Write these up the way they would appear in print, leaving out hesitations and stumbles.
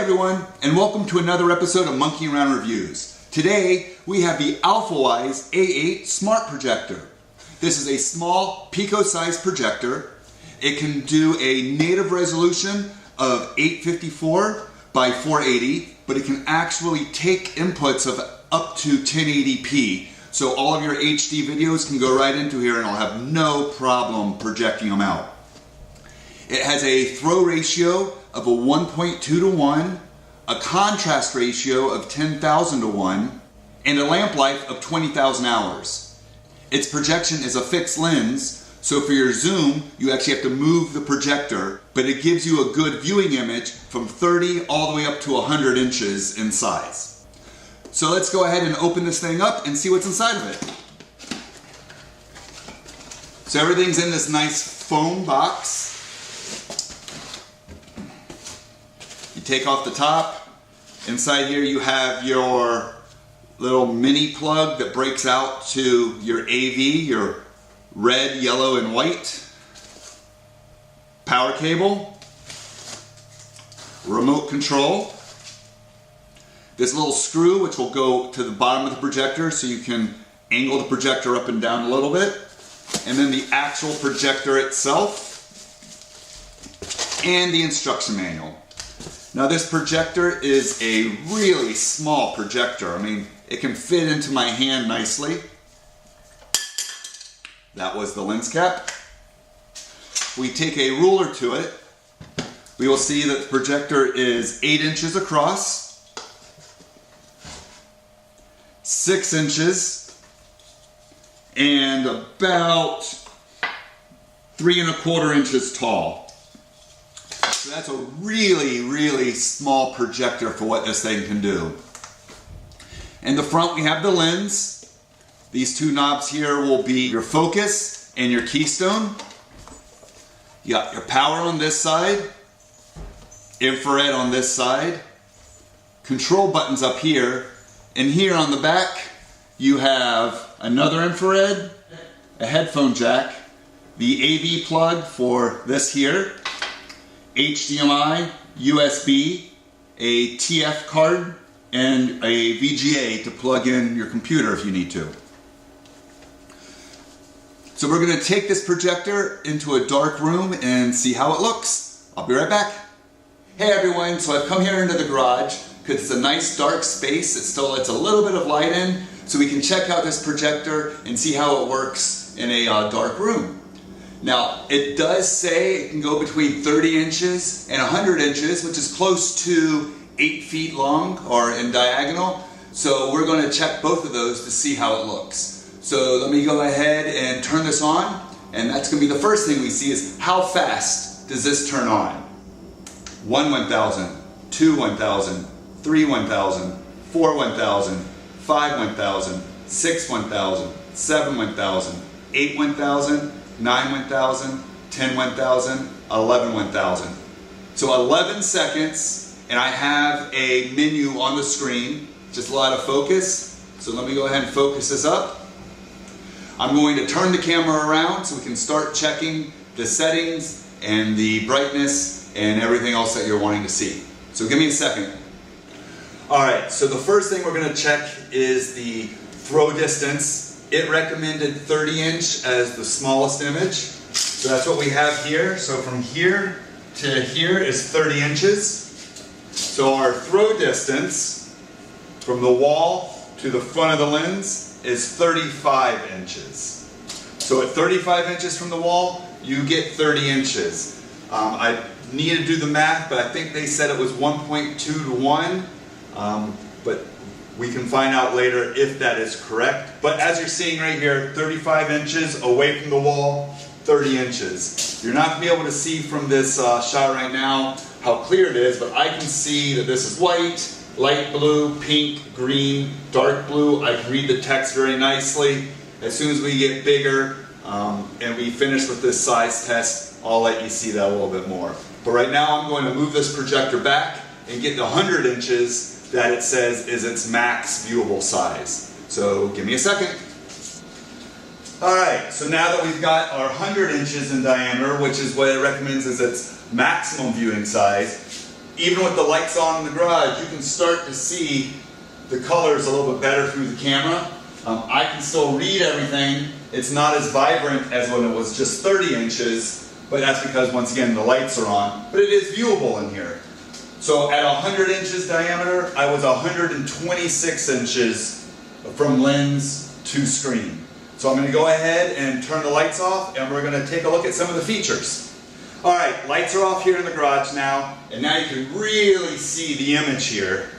everyone, and welcome to another episode of Monkey Around Reviews. Today, we have the Alfawise A8 Smart Projector. This is a small Pico-sized projector. It can do a native resolution of 854 by 480, but it can actually take inputs of up to 1080p. So all of your HD videos can go right into here and I'll have no problem projecting them out. It has a throw ratio of a 1.2 to 1, a contrast ratio of 10,000 to 1, and a lamp life of 20,000 hours. Its projection is a fixed lens, so for your zoom, you actually have to move the projector, but it gives you a good viewing image from 30 all the way up to 100 inches in size. So let's go ahead and open this thing up and see what's inside of it. So everything's in this nice foam box. You take off the top. Inside here you have your little mini plug that breaks out to your AV, your red, yellow, and white. Power cable. Remote control. This little screw which will go to the bottom of the projector so you can angle the projector up and down a little bit. And then the actual projector itself. And the instruction manual. Now this projector is a really small projector. I mean, it can fit into my hand nicely. That was the lens cap. We take a ruler to it. We will see that the projector is 8 inches across, 6 inches, and about 3¼ inches tall. So that's a really small projector for what this thing can do. In the front we have the lens. These two knobs here will be your focus and your keystone. You got your power on this side, infrared on this side, control buttons up here, and here on the back you have another infrared, a headphone jack, the AV plug for this here, HDMI, USB, a TF card, and a VGA to plug in your computer if you need to. So we're going to take this projector into a dark room and see how it looks. I'll be right back. Hey everyone, so I've come here into the garage because it's a nice dark space. It still lets a little bit of light in so we can check out this projector and see how it works in a dark room. Now, it does say it can go between 30 inches and 100 inches, which is close to 8 feet long or in diagonal. So we're going to check both of those to see how it looks. So let me go ahead and turn this on, and that's going to be the first thing we see is how fast does this turn on? 1 1000, 2 1000, 3 1000, 4 1000, 5 1000, 6 1000, 7 1000, 8 1000, 9 1000, 10 1000, 11 1000. So 11 seconds, and I have a menu on the screen, just a lot of focus. So let me go ahead and focus this up. I'm going to turn the camera around so we can start checking the settings and the brightness and everything else that you're wanting to see. So give me a second. Alright, so the first thing we're going to check is the throw distance. It recommended 30 inch as the smallest image. So that's what we have here. So from here to here is 30 inches. So our throw distance from the wall to the front of the lens is 35 inches. So at 35 inches from the wall, you get 30 inches. I need to do the math, but I think they said it was 1.2 to 1. But we can find out later if that is correct. But as you're seeing right here, 35 inches away from the wall, 30 inches. You're not going to be able to see from this shot right now how clear it is, but I can see that this is white, light blue, pink, green, dark blue. I can read the text very nicely. As soon as we get bigger and we finish with this size test, I'll let you see that a little bit more. But right now I'm going to move this projector back and get the 100 inches that it says is its max viewable size. So give me a second. Alright, so now that we've got our 100 inches in diameter, which is what it recommends as its maximum viewing size, even with the lights on in the garage, you can start to see the colors a little bit better through the camera. I can still read everything. It's not as vibrant as when it was just 30 inches, but that's because, once again, the lights are on. But it is viewable in here. So at 100 inches diameter, I was 126 inches from lens to screen. So I'm going to go ahead and turn the lights off, and we're going to take a look at some of the features. Alright, lights are off here in the garage now, and now you can really see the image here.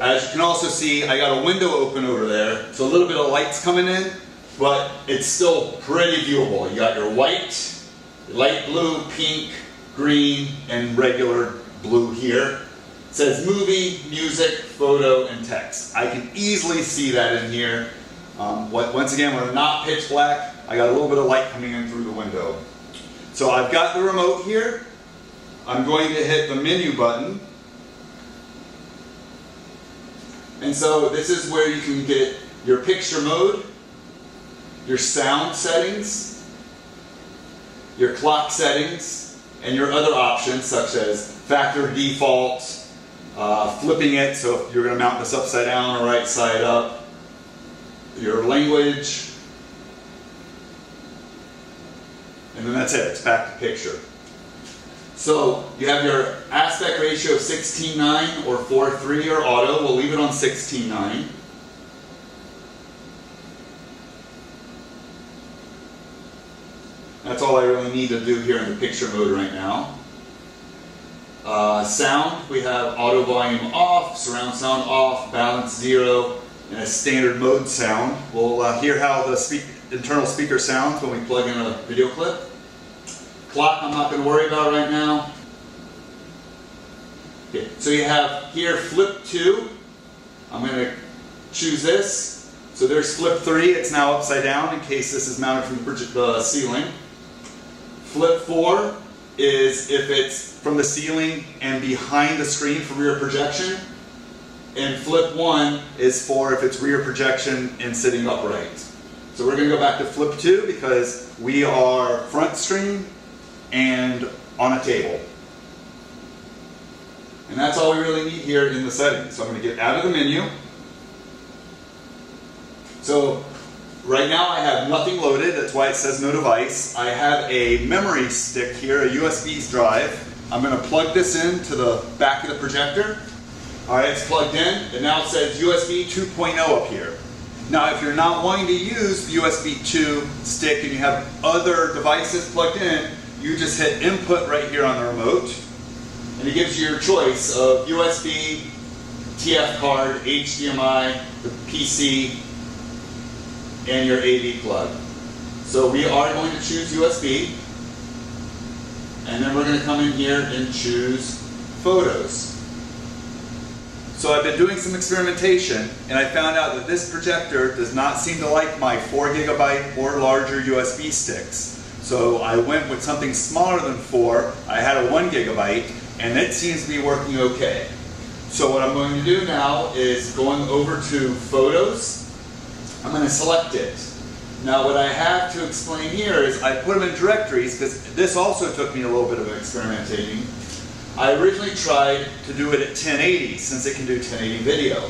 As you can also see, I got a window open over there, so a little bit of light's coming in, but it's still pretty viewable. You got your white, light blue, pink, green, and regular blue here. It says movie, music, photo, and text. I can easily see that in here. Once again, we're not pitch black. I got a little bit of light coming in through the window. So I've got the remote here. I'm going to hit the menu button. And so this is where you can get your picture mode, your sound settings, your clock settings, and your other options such as factor default, flipping it, so if you're going to mount this upside down or right side up, your language, and then that's it, it's back to picture. So you have your aspect ratio of 16:9 or 4:3 or auto. We'll leave it on 16:9. That's all I really need to do here in the picture mode right now. Sound, we have auto volume off, surround sound off, balance 0, and a standard mode sound. We'll hear how the internal speaker sounds when we plug in a video clip. Clock I'm not going to worry about right now. Okay, so you have here flip 2. I'm going to choose this. So there's flip 3. It's now upside down in case this is mounted from the ceiling. Flip 4 is if it's from the ceiling and behind the screen for rear projection. And flip 1 is for if it's rear projection and sitting upright. So we're going to go back to flip 2 because we are front screen and on a table. And that's all we really need here in the settings. So I'm going to get out of the menu. So right now I have nothing loaded, that's why it says no device. I have a memory stick here, a USB drive. I'm going to plug this into the back of the projector. Alright, it's plugged in, and now it says USB 2.0 up here. Now if you're not wanting to use the USB 2 stick and you have other devices plugged in, you just hit input right here on the remote, and it gives you your choice of USB, TF card, HDMI, the PC, and your AV plug. So we are going to choose USB, and then we're going to come in here and choose photos. So I've been doing some experimentation, and I found out that this projector does not seem to like my 4 GB or larger USB sticks. So I went with something smaller than 4. I had a 1 GB, and it seems to be working okay. So what I'm going to do now is going over to Photos. I'm going to select it. Now what I have to explain here is I put them in directories because this also took me a little bit of experimenting. I originally tried to do it at 1080 since it can do 1080 video.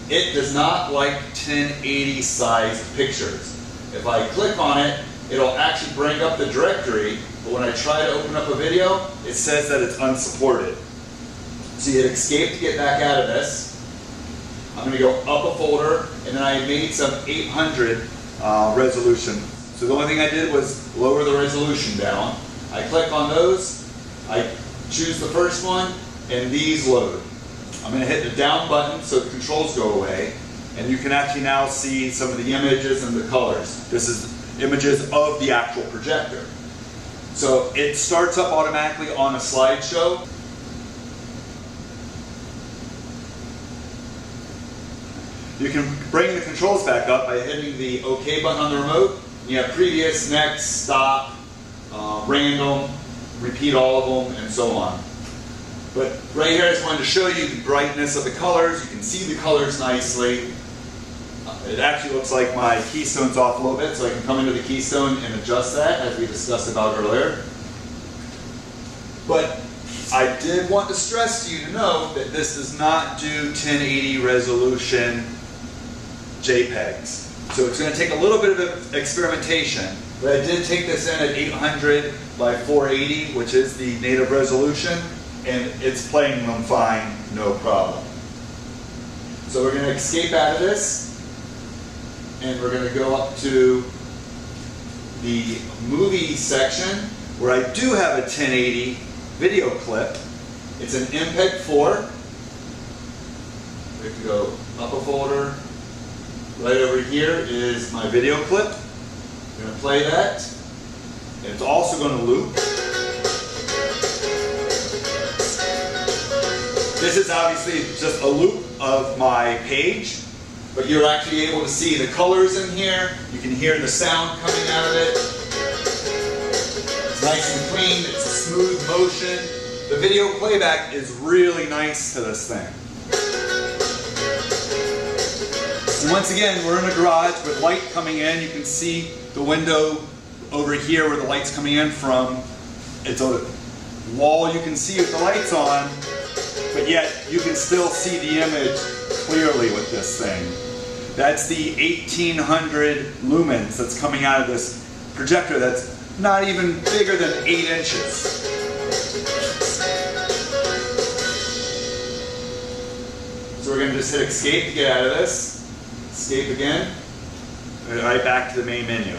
It does not like 1080 sized pictures. If I click on it, it'll actually bring up the directory, but when I try to open up a video, it says that it's unsupported. So you hit escape to get back out of this. I'm going to go up a folder, and then I made some 800 resolution. So the only thing I did was lower the resolution down. I click on those, I choose the first one, and these load. I'm going to hit the down button so the controls go away, and you can actually now see some of the images and the colors. This is images of the actual projector. So it starts up automatically on a slideshow. You can bring the controls back up by hitting the OK button on the remote. You have previous, next, stop, random, repeat all of them, and so on. But right here I just wanted to show you the brightness of the colors. You can see the colors nicely. It actually looks like my keystone's off a little bit, so I can come into the keystone and adjust that as we discussed about earlier. But I did want to stress to you to know that this does not do 1080 resolution JPEGs. So it's going to take a little bit of experimentation, but I did take this in at 800 by 480, which is the native resolution, and it's playing them fine, no problem. So we're going to escape out of this, and we're going to go up to the movie section where I do have a 1080 video clip. It's an MPEG-4. We have to go up a folder. Right over here is my video clip. I'm going to play that. And it's also going to loop. This is obviously just a loop of my page, but you're actually able to see the colors in here. You can hear the sound coming out of it. It's nice and clean. It's a smooth motion. The video playback is really nice to this thing. And once again, we're in a garage with light coming in. You can see the window over here where the light's coming in from. It's a wall you can see with the lights on, but yet you can still see the image clearly with this thing. That's the 1800 lumens that's coming out of this projector that's not even bigger than 8 inches. So we're going to just hit escape to get out of this. Escape again. Right back to the main menu.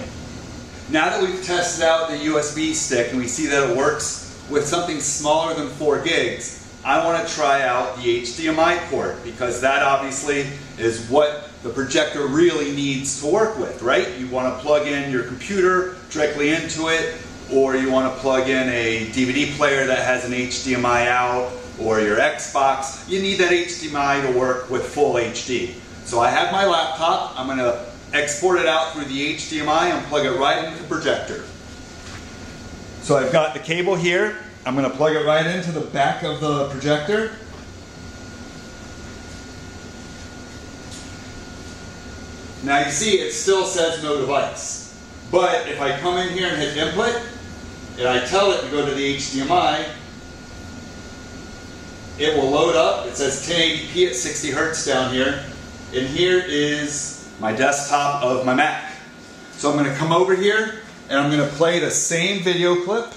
Now that we've tested out the USB stick and we see that it works with something smaller than 4 gigs, I want to try out the HDMI port, because that obviously is what the projector really needs to work with, right? You want to plug in your computer directly into it, or you want to plug in a DVD player that has an HDMI out, or your Xbox. You need that HDMI to work with full HD. So I have my laptop. I'm going to export it out through the HDMI and plug it right into the projector. So I've got the cable here. I'm going to plug it right into the back of the projector. Now you see it still says no device. But if I come in here and hit input, and I tell it to go to the HDMI, it will load up. It says 1080p at 60 Hertz down here. And here is my desktop of my Mac. So I'm going to come over here and I'm going to play the same video clip.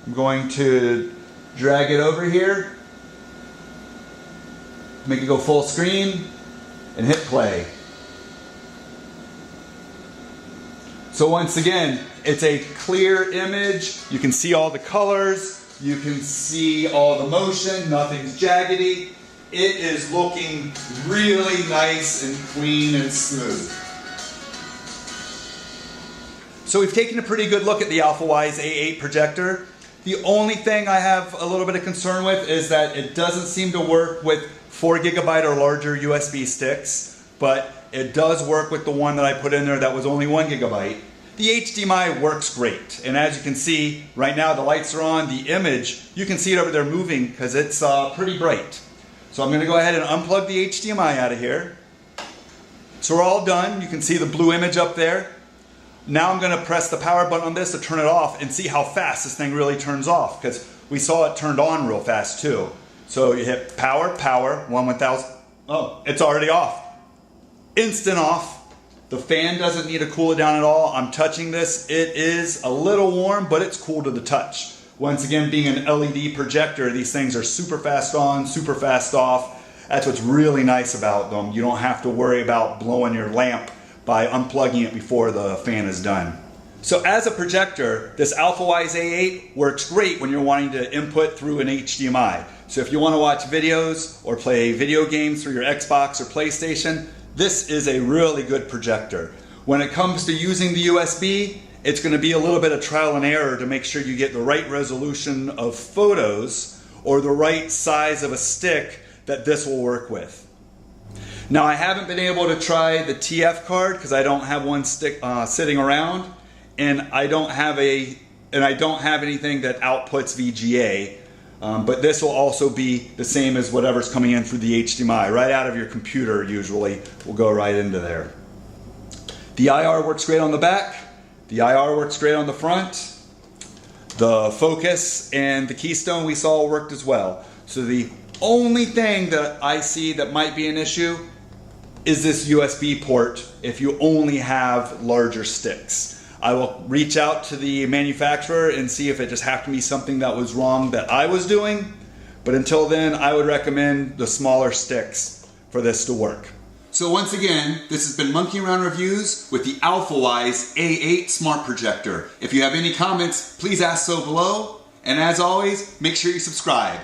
I'm going to drag it over here, make it go full screen, and hit play. So once again, it's a clear image. You can see all the colors. You can see all the motion. Nothing's jaggedy. It is looking really nice and clean and smooth. So we've taken a pretty good look at the Alfawise A8 projector. The only thing I have a little bit of concern with is that it doesn't seem to work with 4 GB or larger USB sticks, but it does work with the one that I put in there that was only 1 GB. The HDMI works great, and as you can see, right now the lights are on, the image, you can see it over there moving because it's pretty bright. So I'm going to go ahead and unplug the HDMI out of here. So we're all done. You can see the blue image up there. Now I'm going to press the power button on this to turn it off and see how fast this thing really turns off, because we saw it turned on real fast too. So you hit power, 1/1000. Oh, it's already off. Instant off. The fan doesn't need to cool it down at all. I'm touching this. It is a little warm, but it's cool to the touch. Once again, being an LED projector, these things are super fast on, super fast off. That's what's really nice about them. You don't have to worry about blowing your lamp by unplugging it before the fan is done. So as a projector, this Alfawise A8 works great when you're wanting to input through an HDMI. So if you want to watch videos or play video games through your Xbox or PlayStation, this is a really good projector. When it comes to using the USB, it's going to be a little bit of trial and error to make sure you get the right resolution of photos or the right size of a stick that this will work with. Now I haven't been able to try the TF card because I don't have one stick sitting around, and I don't have anything that outputs VGA. But this will also be the same as whatever's coming in through the HDMI. Right out of your computer usually will go right into there. The IR works great on the back. The IR works great on the front. The focus and the keystone we saw worked as well. So the only thing that I see that might be an issue is this USB port if you only have larger sticks. I will reach out to the manufacturer and see if it just happened to be something that was wrong that I was doing. But until then, I would recommend the smaller sticks for this to work. So once again, this has been Monkey Around Reviews with the Alfawise A8 Smart Projector. If you have any comments, please ask so below. And as always, make sure you subscribe.